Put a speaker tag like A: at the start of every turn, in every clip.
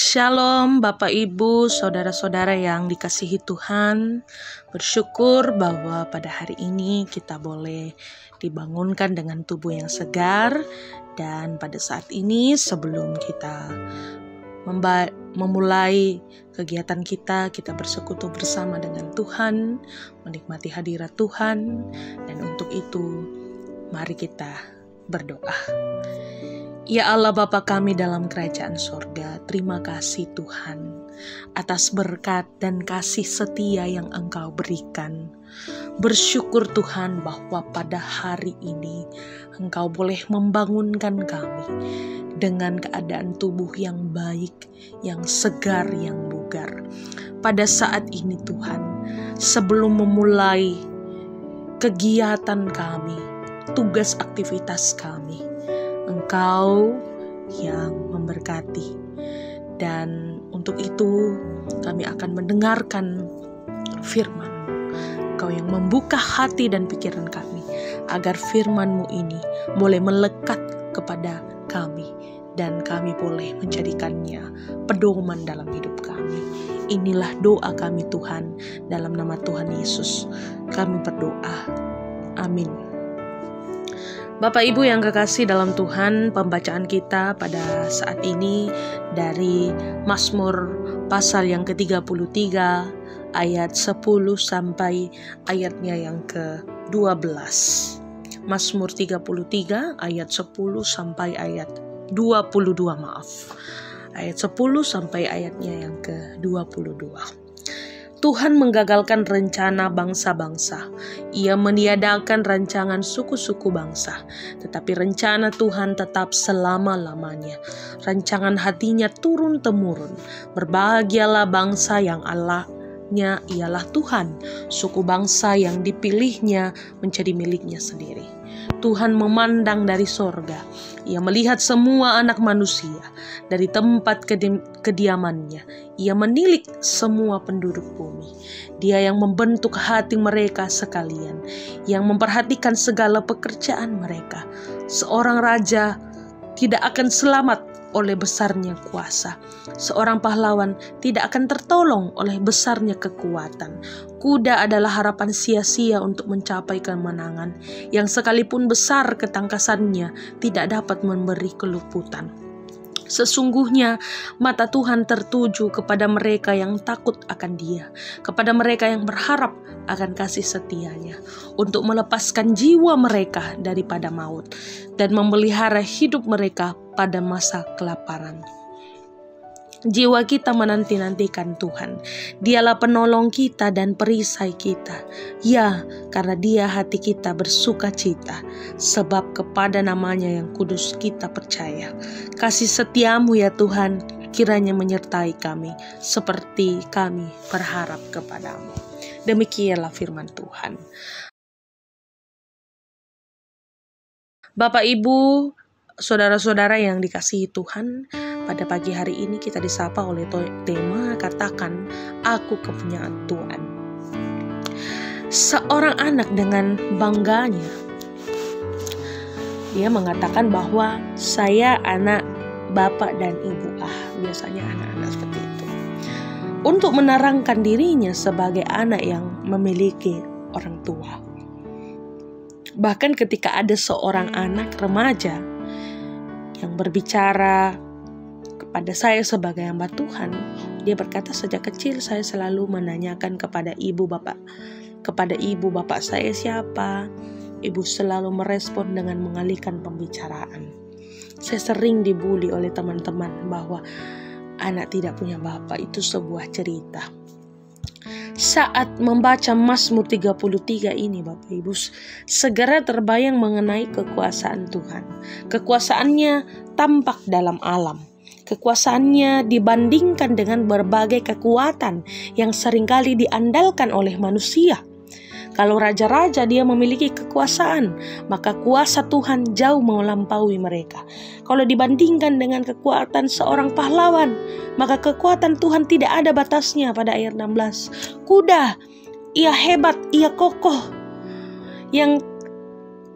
A: Shalom Bapak Ibu, Saudara-saudara yang dikasihi Tuhan. Bersyukur bahwa pada hari ini kita boleh dibangunkan dengan tubuh yang segar. Dan pada saat ini sebelum kita memulai kegiatan kita bersekutu bersama dengan Tuhan, menikmati hadirat Tuhan. Dan untuk itu mari kita berdoa. Ya Allah Bapa kami dalam kerajaan sorga, terima kasih Tuhan atas berkat dan kasih setia yang Engkau berikan. Bersyukur Tuhan bahwa pada hari ini Engkau boleh membangunkan kami dengan keadaan tubuh yang baik, yang segar, yang bugar. Pada saat ini Tuhan, sebelum memulai kegiatan kami, tugas aktivitas kami, Engkau yang memberkati. Dan untuk itu kami akan mendengarkan firman-Mu. Engkau yang membuka hati dan pikiran kami, agar firman-Mu ini boleh melekat kepada kami, dan kami boleh menjadikannya pedoman dalam hidup kami. Inilah doa kami Tuhan, dalam nama Tuhan Yesus kami berdoa. Amin. Bapak Ibu yang kekasih dalam Tuhan, pembacaan kita pada saat ini dari Mazmur pasal yang ke-33 ayat 10 sampai ayatnya yang ke-12. Mazmur 33 ayat 10 sampai ayat 22, Ayat 10 sampai ayatnya yang ke-22. Tuhan menggagalkan rencana bangsa-bangsa. Ia meniadakan rancangan suku-suku bangsa. Tetapi rencana Tuhan tetap selama-lamanya. Rancangan hatinya turun-temurun. Berbahagialah bangsa yang Allahnya ialah Tuhan. Suku bangsa yang dipilihnya menjadi miliknya sendiri. Tuhan memandang dari sorga. Ia melihat semua anak manusia dari tempat kediamannya. Ia menilik semua penduduk bumi. Dia yang membentuk hati mereka sekalian, yang memperhatikan segala pekerjaan mereka. Seorang raja tidak akan selamat oleh besarnya kuasa. Seorang pahlawan tidak akan tertolong oleh besarnya kekuatan. Kuda adalah harapan sia-sia untuk mencapai kemenangan, yang sekalipun besar ketangkasannya tidak dapat memberi keluputan. Sesungguhnya mata Tuhan tertuju kepada mereka yang takut akan Dia, kepada mereka yang berharap akan kasih setia-Nya, untuk melepaskan jiwa mereka daripada maut dan memelihara hidup mereka pada masa kelaparan. Jiwa kita menanti-nantikan Tuhan. Dialah penolong kita dan perisai kita. Ya, karena Dia hati kita bersuka cita, sebab kepada nama-Nya yang kudus kita percaya. Kasih setia-Mu ya Tuhan, kiranya menyertai kami, seperti kami berharap kepadamu. Demikianlah firman Tuhan. Bapak Ibu, saudara-saudara yang dikasihi Tuhan, pada pagi hari ini kita disapa oleh tema katakan, aku kepunyaan Tuhan. Seorang anak dengan bangganya, dia mengatakan bahwa saya anak bapak dan ibu. Biasanya anak-anak seperti itu. Untuk menerangkan dirinya sebagai anak yang memiliki orang tua. Bahkan ketika ada seorang anak remaja yang berbicara kepada saya sebagai hamba Tuhan, dia berkata, sejak kecil saya selalu menanyakan kepada ibu bapak saya siapa. Ibu selalu merespon dengan mengalihkan pembicaraan. Saya sering dibully oleh teman-teman bahwa anak tidak punya bapak itu sebuah cerita. Saat membaca Mazmur 33 ini Bapak Ibu, segera terbayang mengenai kekuasaan Tuhan. Kekuasaannya tampak dalam alam. Kekuasaannya dibandingkan dengan berbagai kekuatan yang seringkali diandalkan oleh manusia. Kalau raja-raja dia memiliki kekuasaan, maka kuasa Tuhan jauh melampaui mereka. Kalau dibandingkan dengan kekuatan seorang pahlawan, maka kekuatan Tuhan tidak ada batasnya. Pada ayat 16, kuda, ia hebat, ia kokoh, yang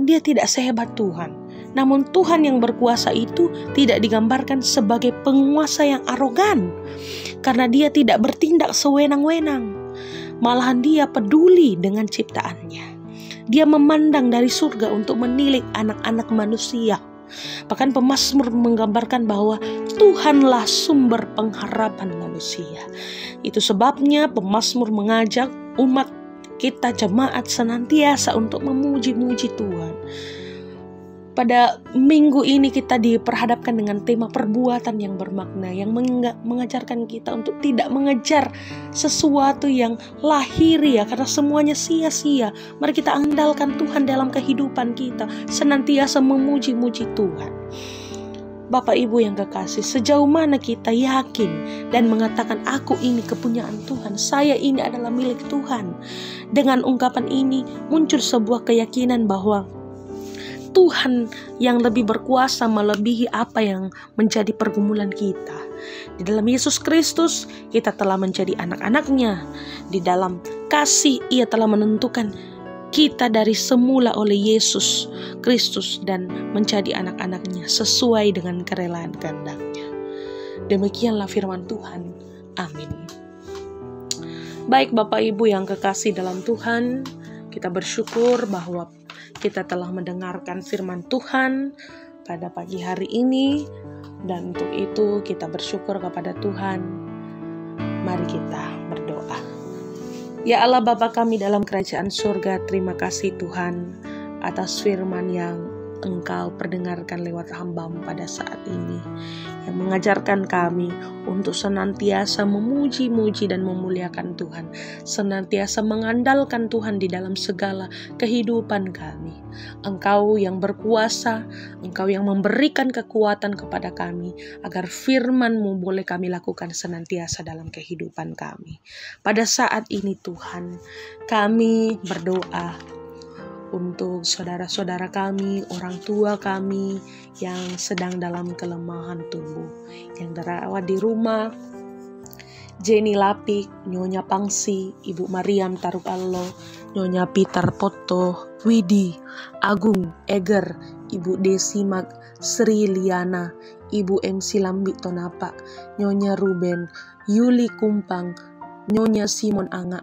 A: dia tidak sehebat Tuhan. Namun Tuhan yang berkuasa itu tidak digambarkan sebagai penguasa yang arogan, karena dia tidak bertindak sewenang-wenang. Malahan dia peduli dengan ciptaannya. Dia memandang dari surga untuk menilik anak-anak manusia. Bahkan pemazmur menggambarkan bahwa Tuhanlah sumber pengharapan manusia. Itu sebabnya pemazmur mengajak umat kita jemaat senantiasa untuk memuji-muji Tuhan. Pada minggu ini kita diperhadapkan dengan tema perbuatan yang bermakna, yang mengajarkan kita untuk tidak mengejar sesuatu yang lahiriah, karena semuanya sia-sia. Mari kita andalkan Tuhan dalam kehidupan kita, senantiasa memuji-muji Tuhan. Bapak Ibu yang kekasih, sejauh mana kita yakin dan mengatakan aku ini kepunyaan Tuhan, saya ini adalah milik Tuhan. Dengan ungkapan ini muncul sebuah keyakinan bahwa Tuhan yang lebih berkuasa melebihi apa yang menjadi pergumulan kita. Di dalam Yesus Kristus kita telah menjadi anak-anak-Nya. Di dalam kasih Ia telah menentukan kita dari semula oleh Yesus Kristus dan menjadi anak-anak-Nya sesuai dengan kerelaan kehendak-Nya. Demikianlah firman Tuhan. Amin. Baik Bapak Ibu yang kekasih dalam Tuhan, kita bersyukur bahwa kita telah mendengarkan firman Tuhan pada pagi hari ini, dan untuk itu kita bersyukur kepada Tuhan. Mari kita berdoa. Ya Allah Bapa kami dalam kerajaan surga, terima kasih Tuhan atas firman yang Engkau perdengarkan lewat hamba-Mu pada saat ini, yang mengajarkan kami untuk senantiasa memuji-muji dan memuliakan Tuhan, senantiasa mengandalkan Tuhan di dalam segala kehidupan kami. Engkau yang berkuasa, Engkau yang memberikan kekuatan kepada kami, agar firman-Mu boleh kami lakukan senantiasa dalam kehidupan kami. Pada saat ini Tuhan, kami berdoa untuk saudara-saudara kami, orang tua kami yang sedang dalam kelemahan tubuh, yang dirawat di rumah. Jenny Lapik, Nyonya Pangsi, Ibu Mariam Tarukallo, Nyonya Peter Poto, Widi, Agung, Eger, Ibu Desi Mag, Sri Liana, Ibu MC Lambi Tonapa, Nyonya Ruben, Yuli Kumpang, Nyonya Simon Anga,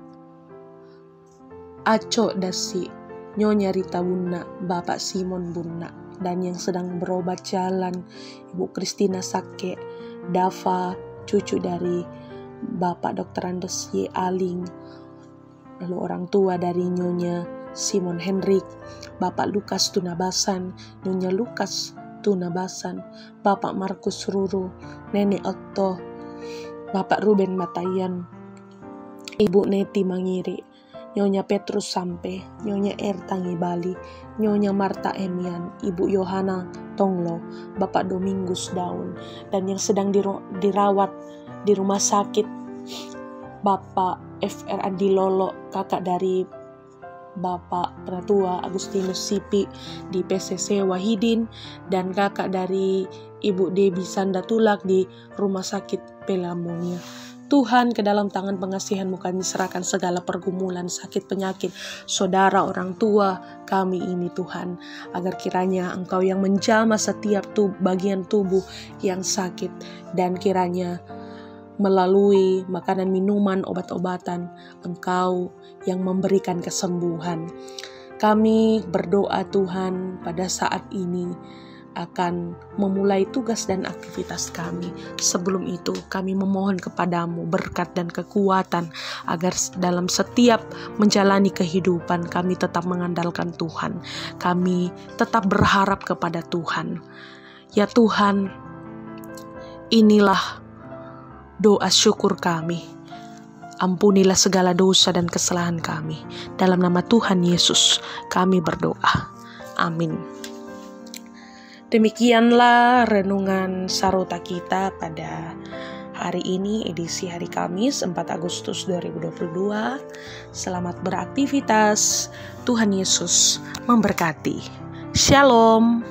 A: Aco Dasi, Nyonya Rita Bunda, Bapak Simon Bunda, dan yang sedang berobat jalan, Ibu Kristina Sake, Dava, cucu dari Bapak Dr. Andes Y. Aling, lalu orang tua dari Nyonya Simon Henrik, Bapak Lukas Tunabasan, Nyonya Lukas Tunabasan, Bapak Markus Ruru, Nenek Otto, Bapak Ruben Matayan, Ibu Neti Mangiri, Nyonya Petrus Sampe, Nyonya Ertangi Bali, Nyonya Marta Emian, Ibu Yohana Tonglo, Bapak Domingus Daun, dan yang sedang dirawat di rumah sakit, Bapak FR Adi Lolo, kakak dari Bapak Pratua Agustinus Sipi di PCC Wahidin, dan kakak dari Ibu Debi Sandatulak di Rumah Sakit Pelamonia. Tuhan, ke dalam tangan pengasihan-Mu kami serahkan segala pergumulan, sakit, penyakit, saudara, orang tua kami ini Tuhan, agar kiranya Engkau yang menjamah setiap bagian tubuh yang sakit, dan kiranya melalui makanan, minuman, obat-obatan, Engkau yang memberikan kesembuhan. Kami berdoa Tuhan pada saat ini akan memulai tugas dan aktivitas kami. Sebelum itu kami memohon kepadamu berkat dan kekuatan, agar dalam setiap menjalani kehidupan kami tetap mengandalkan Tuhan. Kami tetap berharap kepada Tuhan. Ya Tuhan, inilah doa syukur kami. Ampunilah segala dosa dan kesalahan kami. Dalam nama Tuhan Yesus kami berdoa. Amin. Demikianlah renungan Sarota kita pada hari ini, edisi hari Kamis 4 Agustus 2022. Selamat beraktivitas. Tuhan Yesus memberkati. Shalom.